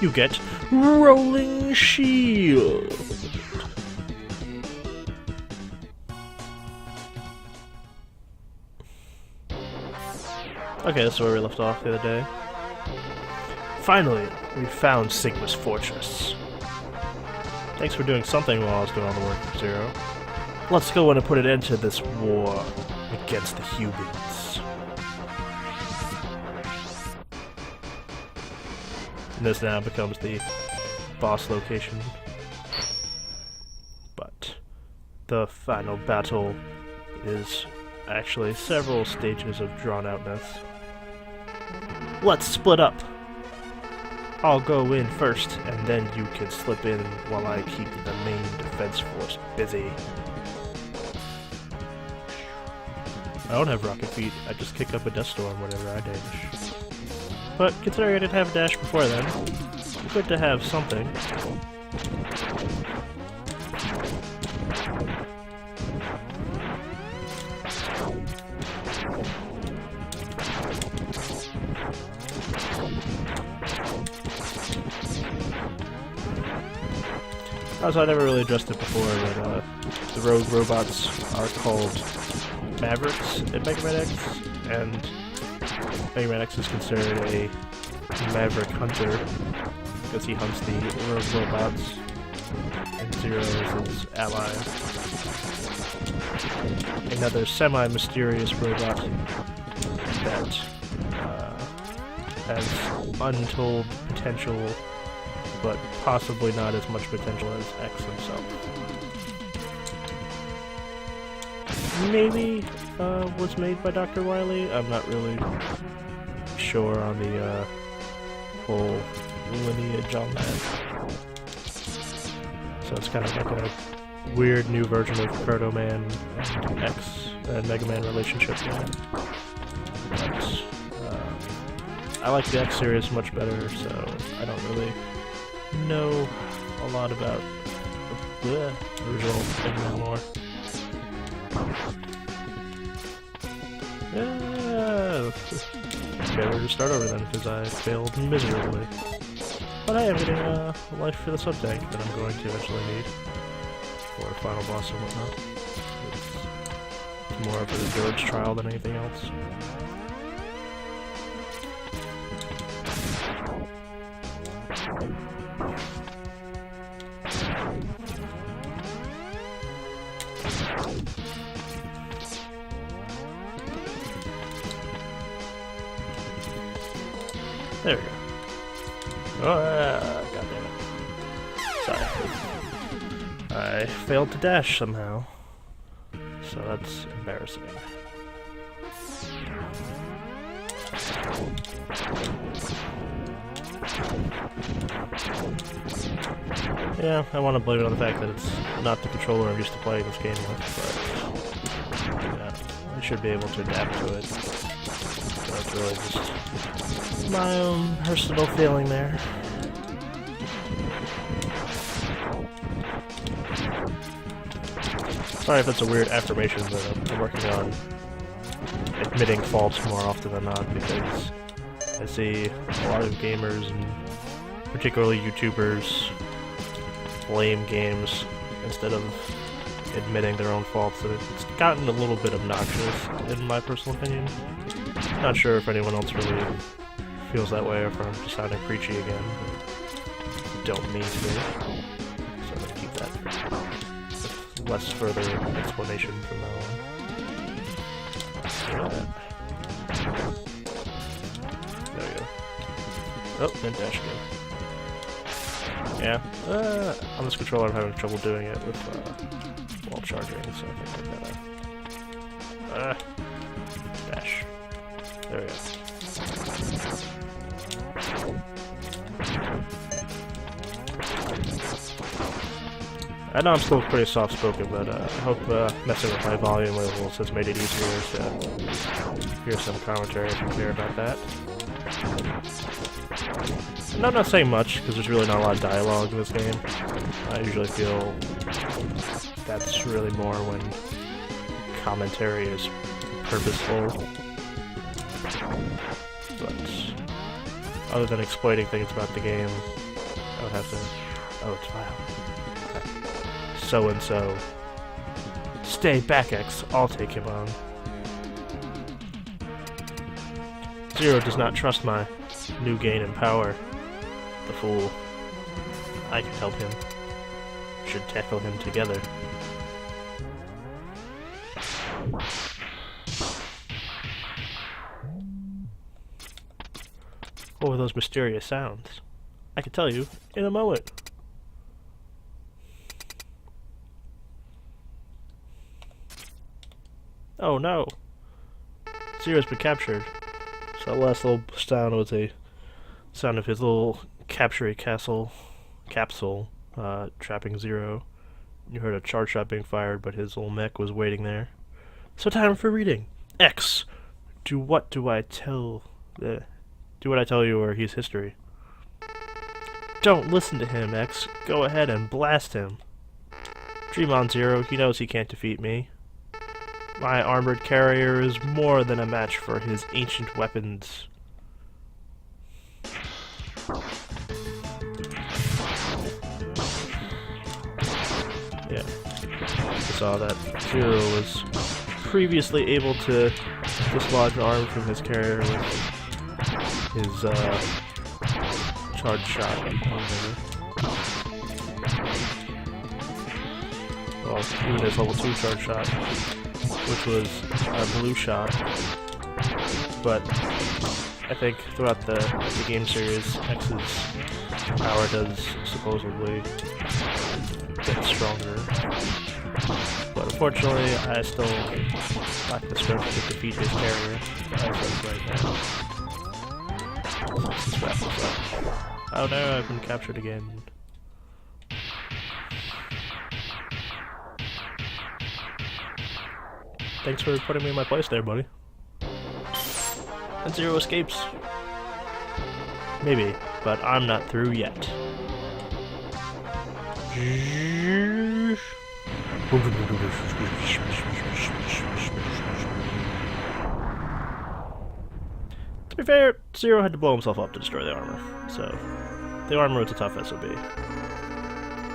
you get Rolling Shield. Okay, this is where we left off the other day. Finally, we found Sigma's fortress. Thanks for doing something while I was doing all the work for Zero. Let's go in and put an end to this war against the humans. And this now becomes the boss location. But the final battle is actually several stages of drawn-outness. Let's split up! I'll go in first, and then you can slip in while I keep the main defense force busy. I don't have rocket feet, I just kick up a dust storm whenever I dash. But considering I didn't have a dash before then, it's good to have something. Also, I never really addressed it before, but the rogue robots are called Mavericks in Mega Man X, and Mega Man X is considered a Maverick Hunter because he hunts the rogue robots, and Zero is his ally. Another semi-mysterious robot that has untold potential, but possibly not as much potential as X himself. Maybe was made by Dr. Wily. I'm not really sure on the whole lineage on that. So it's kind of like a weird new version of Proto Man and X and Mega Man relationship now. But I like the X series much better, so I don't really know a lot about the original thing anymore. Yeah, okay, we'll just start over then, because I failed miserably. But I am getting a life for the sub-tank that I'm going to eventually need for a final boss and whatnot. It's more of a village trial than anything else. There we go. Oh, god damn it. Sorry. I failed to dash somehow. So that's embarrassing. Yeah, I want to blame it on the fact that it's not the controller I'm used to playing this game with, but yeah, I should be able to adapt to it. So it's really just my own personal feeling there. Sorry if that's a weird affirmation, but I'm working on admitting faults more often than not, because I see a lot of gamers, and particularly YouTubers, blame games instead of admitting their own faults, and it's gotten a little bit obnoxious, in my personal opinion. Not sure if anyone else really feels that way, or if I'm just sounding preachy again. Don't mean to be. So I'm gonna keep that with less further explanation from now on. There we go. Oh, and dash again. Yeah, on this controller I'm having trouble doing it with while charging, so I think I gotta dash. There we go. I know I'm still pretty soft-spoken, but I hope messing with my volume levels has made it easier to hear some commentary if you care about that. And I'm not saying much, because there's really not a lot of dialogue in this game. I usually feel that's really more when commentary is purposeful. But other than explaining things about the game, I would have to... Oh, it's Vile. So-and-so. Stay back, X. I'll take him on. Zero does not trust my new gain in power. The fool. I can help him. Should tackle him together. What were those mysterious sounds? I can tell you in a moment. Oh no! Zero's been captured. So that last little sound was a sound of his little capture capsule, trapping Zero. You heard a charge shot being fired, but his little mech was waiting there. So time for reading. X. Do what I tell you, or he's history. Don't listen to him, X. Go ahead and blast him. Dream on, Zero. He knows he can't defeat me. My armored carrier is more than a match for his ancient weapons. Yeah. I saw that Zero was previously able to dislodge an arm from his carrier with his charge shot. Well, even his level 2 charge shot, which was a blue shot. But I think throughout the game series, X's power does supposedly get stronger. But unfortunately, I still lack the strength to defeat his carrier as of right now. Let's wrap this up. Oh no, I've been captured again. Thanks for putting me in my place there, buddy. And Zero escapes. Maybe, but I'm not through yet. To be fair, Zero had to blow himself up to destroy the armor, so the armor was a tough SOB.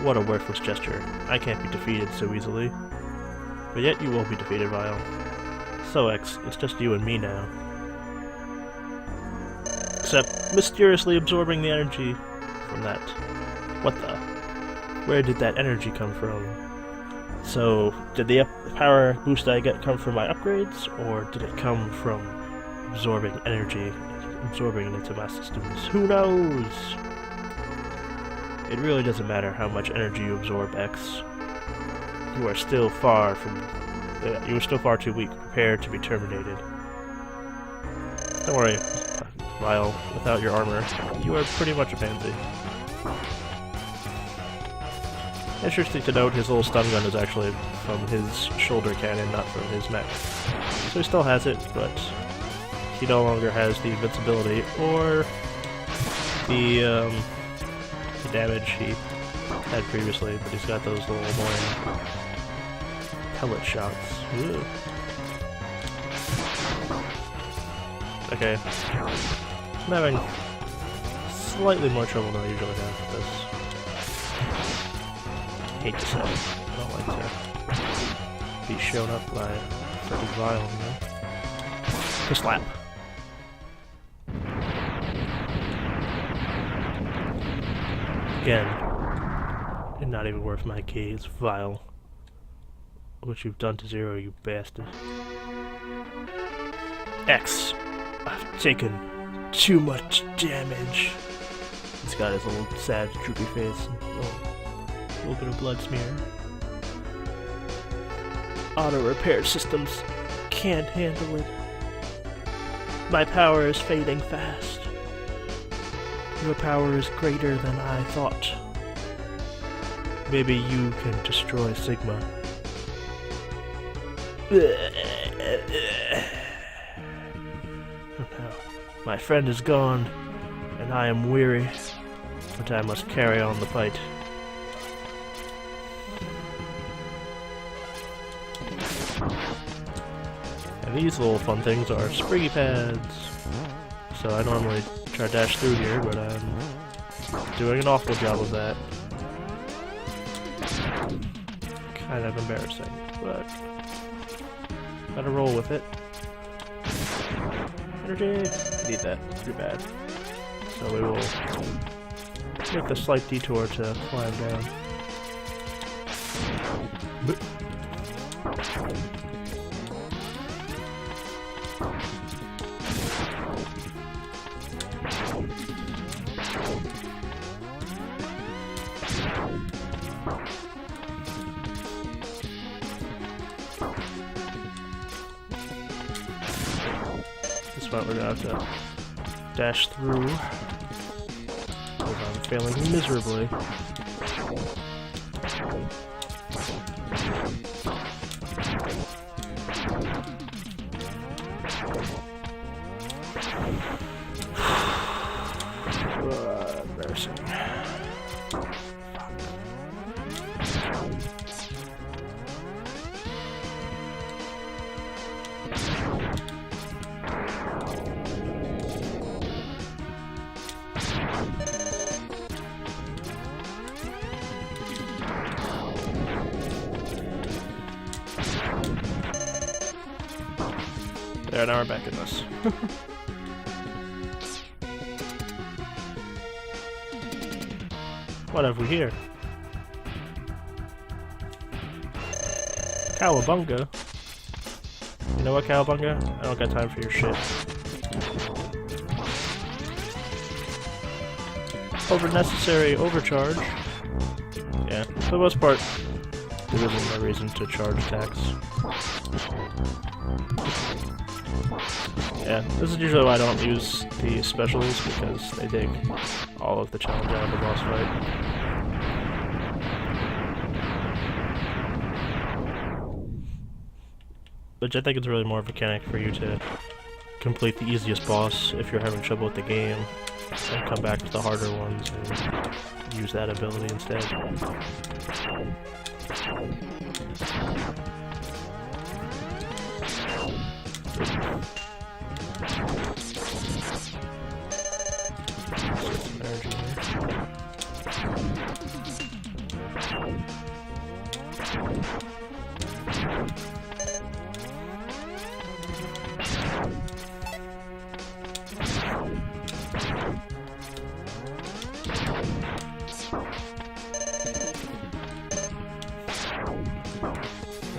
What a worthless gesture. I can't be defeated so easily. But yet you will be defeated, Vile. So X, it's just you and me now. Except mysteriously absorbing the energy from that. What the? Where did that energy come from? So, did the power boost I get come from my upgrades, or did it come from absorbing energy, absorbing it into my systems? Who knows? It really doesn't matter how much energy you absorb, X. You are still far too weak, prepared to be terminated. Don't worry, Vile, without your armor, you are pretty much a pansy. Interesting to note, his little stun gun is actually from his shoulder cannon, not from his mech. So he still has it, but he no longer has the invincibility or the damage he had previously, but he's got those little annoying pellet shots. Ew. Okay. I'm having slightly more trouble than I usually have with this. Hate to say. I don't like to be shown up by freaking Vile, you know? To slap. Again, and not even worth my gaze, Vile. What you've done to Zero, you bastard. X, I've taken too much damage. He's got his little sad, droopy face and a little bit of blood smear. Auto repair systems can't handle it. My power is fading fast. Your power is greater than I thought. Maybe you can destroy Sigma. Oh no. My friend is gone, and I am weary, but I must carry on the fight. And these little fun things are springy pads. So I normally try to dash through here, but I'm Doing an awful job of that. Kind of embarrassing, but gotta roll with it. Energy! Need that. Too bad. So we will make the slight detour to climb down. This spot we're gonna have to dash through. Because I'm failing miserably. Embarrassing. There, now we're back in this. What have we here? Cowabunga? You know what, Cowabunga? I don't got time for your shit. Unnecessary overcharge. Yeah, for the most part, there isn't a reason to charge attacks. Yeah, this is usually why I don't use the specials, because they take all of the challenge out of the boss fight. Which I think is really more of a mechanic for you to complete the easiest boss if you're having trouble with the game, and come back to the harder ones and use that ability instead. Some energy here.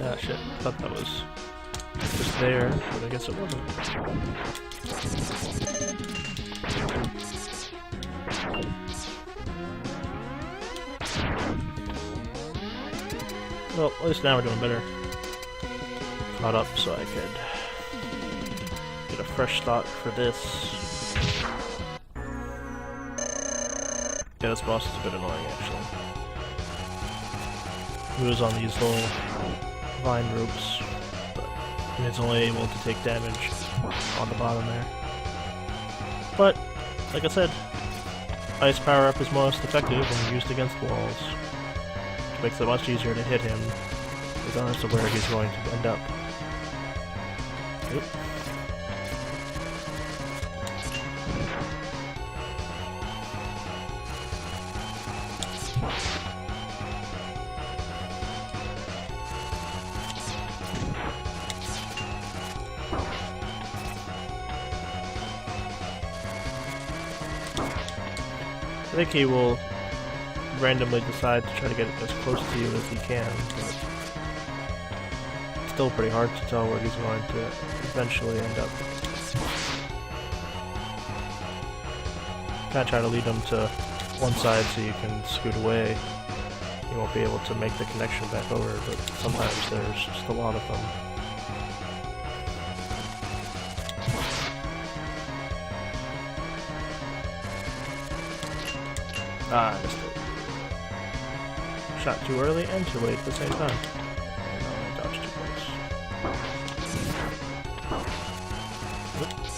Ah, shit. I thought that was just there, but I guess it wasn't. Well, at least now we're doing better. Caught up so I could get a fresh start for this. Yeah, this boss is a bit annoying, actually. He was on these little vine ropes, and it's only able to take damage on the bottom there. But, like I said, ice power-up is most effective when used against walls, which makes it much easier to hit him, regardless of where he's going to end up. Oop. I think he will randomly decide to try to get as close to you as he can, but it's still pretty hard to tell where he's going to eventually end up. Kind of try to lead him to one side so you can scoot away. You won't be able to make the connection back over, but sometimes there's just a lot of them. Ah, I missed it. Shot too early and too late at the same time. And I dodged too close. Whoops.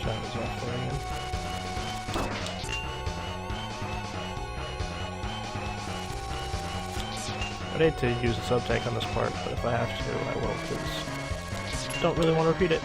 Shot is off there again. I'd hate to use a sub-tank on this part, but if I have to, I will, because I don't really want to repeat it.